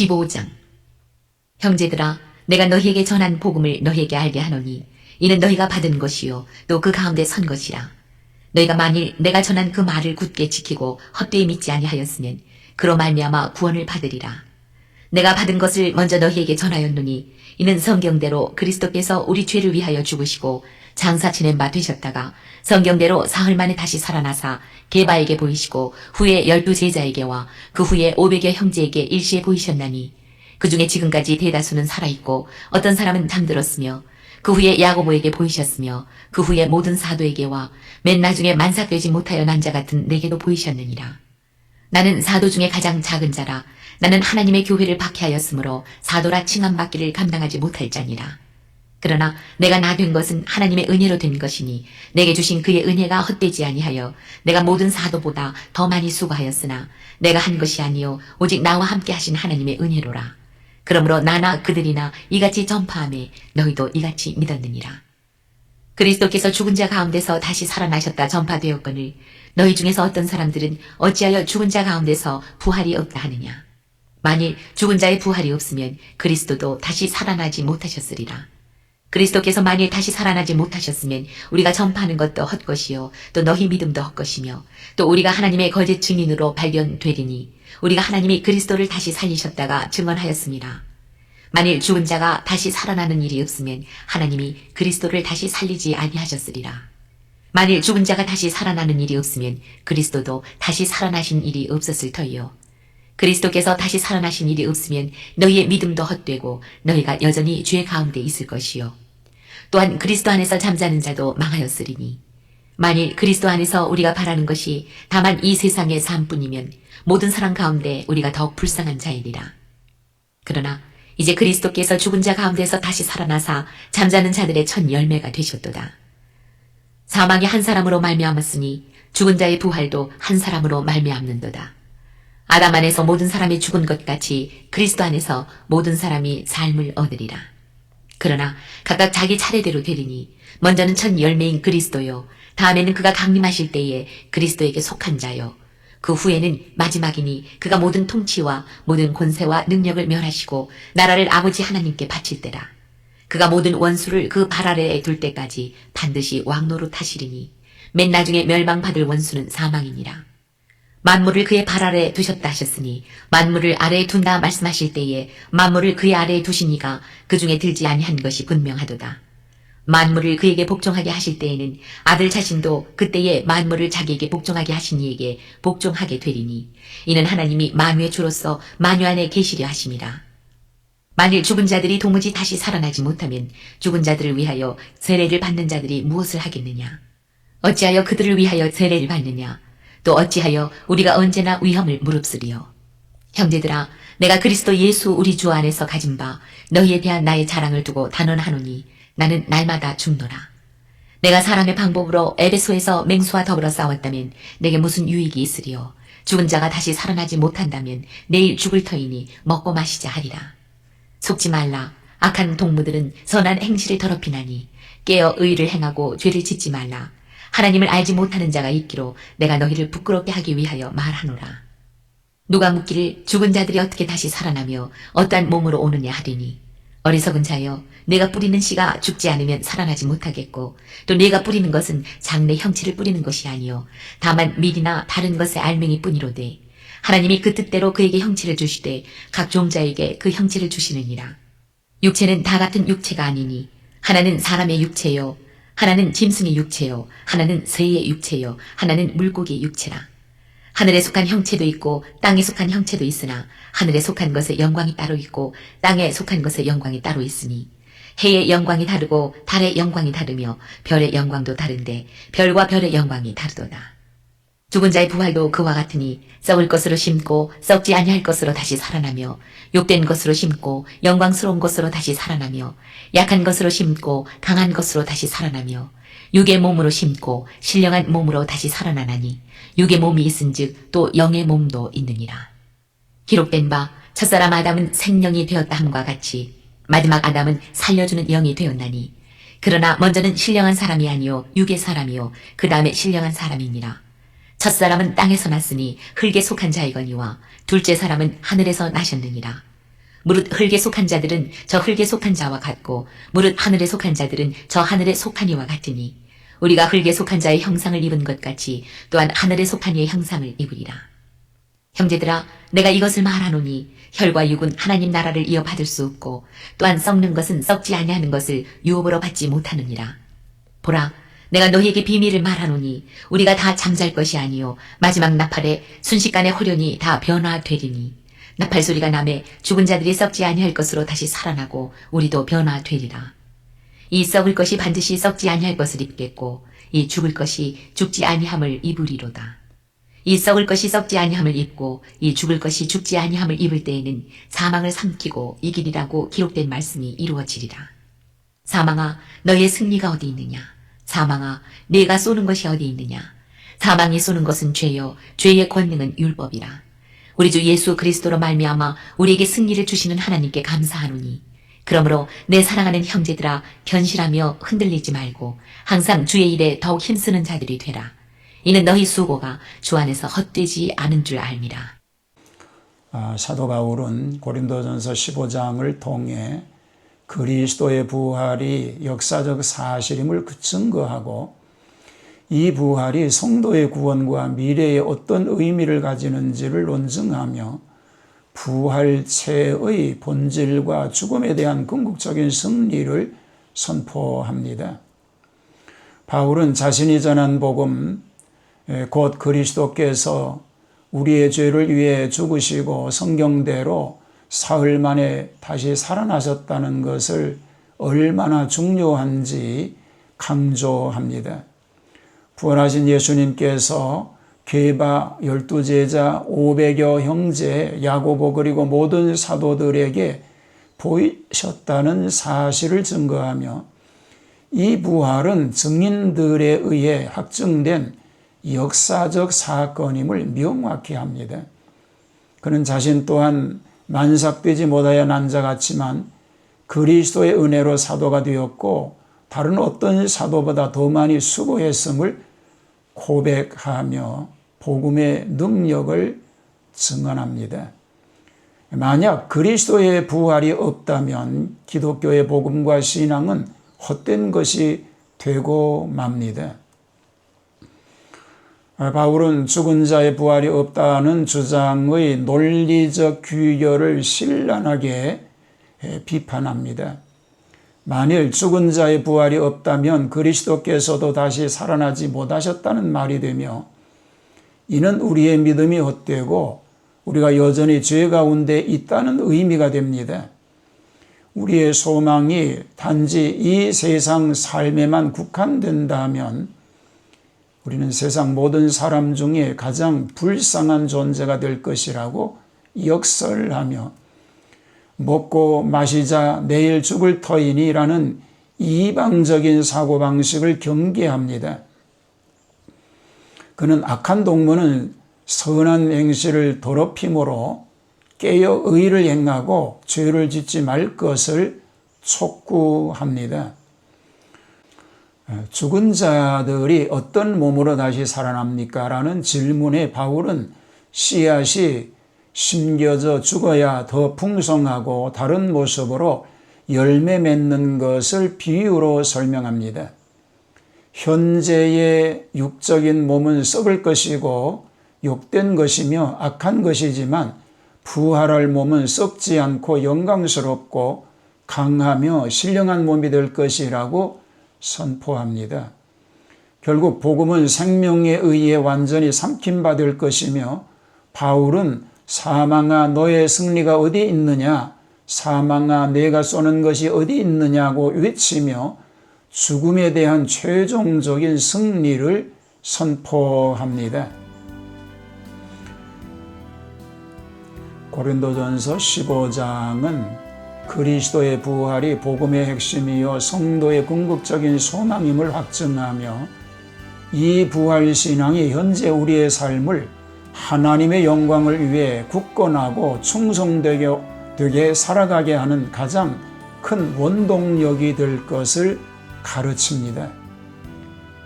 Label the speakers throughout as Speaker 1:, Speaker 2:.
Speaker 1: 15장. 형제들아, 내가 너희에게 전한 복음을 너희에게 알게 하노니 이는 너희가 받은 것이요 또 그 가운데 선 것이라. 너희가 만일 내가 전한 그 말을 굳게 지키고 헛되이 믿지 아니하였으면 그로 말미암아 구원을 받으리라. 내가 받은 것을 먼저 너희에게 전하였노니 이는 성경대로 그리스도께서 우리 죄를 위하여 죽으시고 장사 지낸 바 되셨다가 성경대로 사흘 만에 다시 살아나사 게바에게 보이시고 후에 12 제자에게와 그 후에 500여 형제에게 일시에 보이셨나니 그 중에 지금까지 대다수는 살아있고 어떤 사람은 잠들었으며 그 후에 야고보에게 보이셨으며 그 후에 모든 사도에게와 맨 나중에 만삭되지 못하여 난 자 같은 내게도 보이셨느니라. 나는 사도 중에 가장 작은 자라. 나는 하나님의 교회를 박해하였으므로 사도라 칭함받기를 감당하지 못할 자니라. 그러나 내가 나 된 것은 하나님의 은혜로 된 것이니 내게 주신 그의 은혜가 헛되지 아니하여 내가 모든 사도보다 더 많이 수고하였으나 내가 한 것이 아니요 오직 나와 함께 하신 하나님의 은혜로라. 그러므로 나나 그들이나 이같이 전파하매 너희도 이같이 믿었느니라. 그리스도께서 죽은 자 가운데서 다시 살아나셨다 전파되었거늘 너희 중에서 어떤 사람들은 어찌하여 죽은 자 가운데서 부활이 없다 하느냐. 만일 죽은 자의 부활이 없으면 그리스도도 다시 살아나지 못하셨으리라. 그리스도께서 만일 다시 살아나지 못하셨으면 우리가 전파하는 것도 헛것이요 또 너희 믿음도 헛것이며 또 우리가 하나님의 거짓 증인으로 발견되리니 우리가 하나님이 그리스도를 다시 살리셨다가 증언하였습니다. 만일 죽은 자가 다시 살아나는 일이 없으면 하나님이 그리스도를 다시 살리지 아니하셨으리라. 만일 죽은 자가 다시 살아나는 일이 없으면 그리스도도 다시 살아나신 일이 없었을 터이요. 그리스도께서 다시 살아나신 일이 없으면 너희의 믿음도 헛되고 너희가 여전히 죄 가운데 있을 것이요. 또한 그리스도 안에서 잠자는 자도 망하였으리니 만일 그리스도 안에서 우리가 바라는 것이 다만 이 세상의 삶뿐이면 모든 사람 가운데 우리가 더욱 불쌍한 자이리라. 그러나 이제 그리스도께서 죽은 자 가운데서 다시 살아나사 잠자는 자들의 첫 열매가 되셨도다. 사망이 한 사람으로 말미암았으니 죽은 자의 부활도 한 사람으로 말미암는도다. 아담 안에서 모든 사람이 죽은 것 같이 그리스도 안에서 모든 사람이 삶을 얻으리라. 그러나 각각 자기 차례대로 되리니 먼저는 첫 열매인 그리스도요 다음에는 그가 강림하실 때에 그리스도에게 속한 자요 그 후에는 마지막이니 그가 모든 통치와 모든 권세와 능력을 멸하시고 나라를 아버지 하나님께 바칠 때라. 그가 모든 원수를 그 발 아래에 둘 때까지 반드시 왕노릇 하시리니 맨 나중에 멸망받을 원수는 사망이니라. 만물을 그의 발 아래에 두셨다 하셨으니 만물을 아래에 둔다 말씀하실 때에 만물을 그의 아래에 두시니가 그 중에 들지 아니한 것이 분명하도다. 만물을 그에게 복종하게 하실 때에는 아들 자신도 그때에 만물을 자기에게 복종하게 하신 이에게 복종하게 되리니 이는 하나님이 만유의 주로서 만유 안에 계시려 하심이라. 만일 죽은 자들이 도무지 다시 살아나지 못하면 죽은 자들을 위하여 세례를 받는 자들이 무엇을 하겠느냐. 어찌하여 그들을 위하여 세례를 받느냐. 또 어찌하여 우리가 언제나 위험을 무릅쓰리요. 형제들아, 내가 그리스도 예수 우리 주 안에서 가진 바 너희에 대한 나의 자랑을 두고 단언하노니 나는 날마다 죽노라. 내가 사람의 방법으로 에베소에서 맹수와 더불어 싸웠다면 내게 무슨 유익이 있으리요. 죽은 자가 다시 살아나지 못한다면 내일 죽을 터이니 먹고 마시자 하리라. 속지 말라. 악한 동무들은 선한 행실을 더럽히나니 깨어 의를 행하고 죄를 짓지 말라. 하나님을 알지 못하는 자가 있기로 내가 너희를 부끄럽게 하기 위하여 말하노라. 누가 묻기를 죽은 자들이 어떻게 다시 살아나며 어떠한 몸으로 오느냐 하리니 어리석은 자여 내가 뿌리는 씨가 죽지 않으면 살아나지 못하겠고 또 내가 뿌리는 것은 장래 형체를 뿌리는 것이 아니요 다만 밀이나 다른 것의 알맹이 뿐이로되 하나님이 그 뜻대로 그에게 형체를 주시되 각 종자에게 그 형체를 주시느니라. 육체는 다 같은 육체가 아니니 하나는 사람의 육체요 하나는 짐승의 육체요 하나는 새의 육체요 하나는 물고기의 육체라. 하늘에 속한 형체도 있고 땅에 속한 형체도 있으나 하늘에 속한 것의 영광이 따로 있고 땅에 속한 것의 영광이 따로 있으니 해의 영광이 다르고 달의 영광이 다르며 별의 영광도 다른데 별과 별의 영광이 다르도다. 죽은 자의 부활도 그와 같으니 썩을 것으로 심고 썩지 아니할 것으로 다시 살아나며 욕된 것으로 심고 영광스러운 것으로 다시 살아나며 약한 것으로 심고 강한 것으로 다시 살아나며 육의 몸으로 심고 신령한 몸으로 다시 살아나나니 육의 몸이 있은즉 또 영의 몸도 있느니라. 기록된 바 첫사람 아담은 생령이 되었다 함과 같이 마지막 아담은 살려주는 영이 되었나니 그러나 먼저는 신령한 사람이 아니요 육의 사람이요 그 다음에 신령한 사람이니라. 첫사람은 땅에서 났으니 흙에 속한 자이거니와 둘째 사람은 하늘에서 나셨느니라. 무릇 흙에 속한 자들은 저 흙에 속한 자와 같고 무릇 하늘에 속한 자들은 저 하늘에 속한 이와 같으니 우리가 흙에 속한 자의 형상을 입은 것 같이 또한 하늘에 속한 이의 형상을 입으리라. 형제들아, 내가 이것을 말하노니 혈과 육은 하나님 나라를 이어받을 수 없고 또한 썩는 것은 썩지 아니하는 것을 유업으로 받지 못하느니라. 보라, 내가 너희에게 비밀을 말하노니 우리가 다 잠잘 것이 아니요 마지막 나팔에 순식간에 호련히 다 변화되리니 나팔 소리가 나매 죽은 자들이 썩지 아니할 것으로 다시 살아나고 우리도 변화되리라. 이 썩을 것이 반드시 썩지 아니할 것을 입겠고 이 죽을 것이 죽지 아니함을 입으리로다. 이 썩을 것이 썩지 아니함을 입고 이 죽을 것이 죽지 아니함을 입을 때에는 사망을 삼키고 이기리라고 기록된 말씀이 이루어지리라. 사망아, 너의 승리가 어디 있느냐? 사망아, 네가 쏘는 것이 어디 있느냐? 사망이 쏘는 것은 죄요, 죄의 권능은 율법이라. 우리 주 예수 그리스도로 말미암아 우리에게 승리를 주시는 하나님께 감사하노니 그러므로 내 사랑하는 형제들아, 견실하며 흔들리지 말고 항상 주의 일에 더욱 힘쓰는 자들이 되라. 이는 너희 수고가 주 안에서 헛되지 않은 줄 알미라.
Speaker 2: 사도 바울은 고린도전서 15장을 통해 그리스도의 부활이 역사적 사실임을 증거하고 이 부활이 성도의 구원과 미래에 어떤 의미를 가지는지를 논증하며 부활체의 본질과 죽음에 대한 궁극적인 승리를 선포합니다. 바울은 자신이 전한 복음, 곧 그리스도께서 우리의 죄를 위해 죽으시고 성경대로 사흘 만에 다시 살아나셨다는 것을 얼마나 중요한지 강조합니다. 부활하신 예수님께서 게바 12제자 500여 형제 야고보 그리고 모든 사도들에게 보이셨다는 사실을 증거하며 이 부활은 증인들에 의해 확증된 역사적 사건임을 명확히 합니다. 그는 자신 또한 만삭되지 못하여 난 자 같지만 그리스도의 은혜로 사도가 되었고 다른 어떤 사도보다 더 많이 수고했음을 고백하며 복음의 능력을 증언합니다. 만약 그리스도의 부활이 없다면 기독교의 복음과 신앙은 헛된 것이 되고 맙니다. 바울은 죽은 자의 부활이 없다는 주장의 논리적 규결을 신랄하게 비판합니다. 만일 죽은 자의 부활이 없다면 그리스도께서도 다시 살아나지 못하셨다는 말이 되며 이는 우리의 믿음이 헛되고 우리가 여전히 죄 가운데 있다는 의미가 됩니다. 우리의 소망이 단지 이 세상 삶에만 국한된다면 우리는 세상 모든 사람 중에 가장 불쌍한 존재가 될 것이라고 역설하며 먹고 마시자 내일 죽을 터이니라는 이방적인 사고방식을 경계합니다. 그는 악한 동무는 선한 행실을 더럽힘으로 깨어 의를 행하고 죄를 짓지 말 것을 촉구합니다. 죽은 자들이 어떤 몸으로 다시 살아납니까? 라는 질문에 바울은 씨앗이 심겨져 죽어야 더 풍성하고 다른 모습으로 열매 맺는 것을 비유로 설명합니다. 현재의 육적인 몸은 썩을 것이고 욕된 것이며 악한 것이지만 부활할 몸은 썩지 않고 영광스럽고 강하며 신령한 몸이 될 것이라고 선포합니다. 결국 복음은 생명에 의해 완전히 삼킴받을 것이며 바울은 사망아 너의 승리가 어디 있느냐, 사망아 내가 쏘는 것이 어디 있느냐고 외치며 죽음에 대한 최종적인 승리를 선포합니다. 고린도전서 15장은 그리스도의 부활이 복음의 핵심이요 성도의 궁극적인 소망임을 확증하며 이 부활신앙이 현재 우리의 삶을 하나님의 영광을 위해 굳건하고 충성되게 살아가게 하는 가장 큰 원동력이 될 것을 가르칩니다.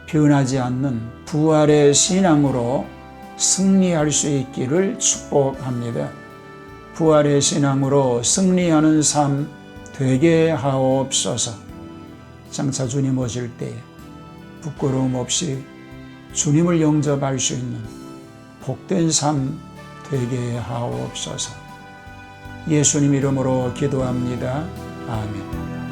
Speaker 2: 변하지 않는 부활의 신앙으로 승리할 수 있기를 축복합니다. 부활의 신앙으로 승리하는 삶 되게 하옵소서. 장차 주님 오실 때에 부끄러움 없이 주님을 영접할 수 있는 복된 삶 되게 하옵소서. 예수님 이름으로 기도합니다. 아멘.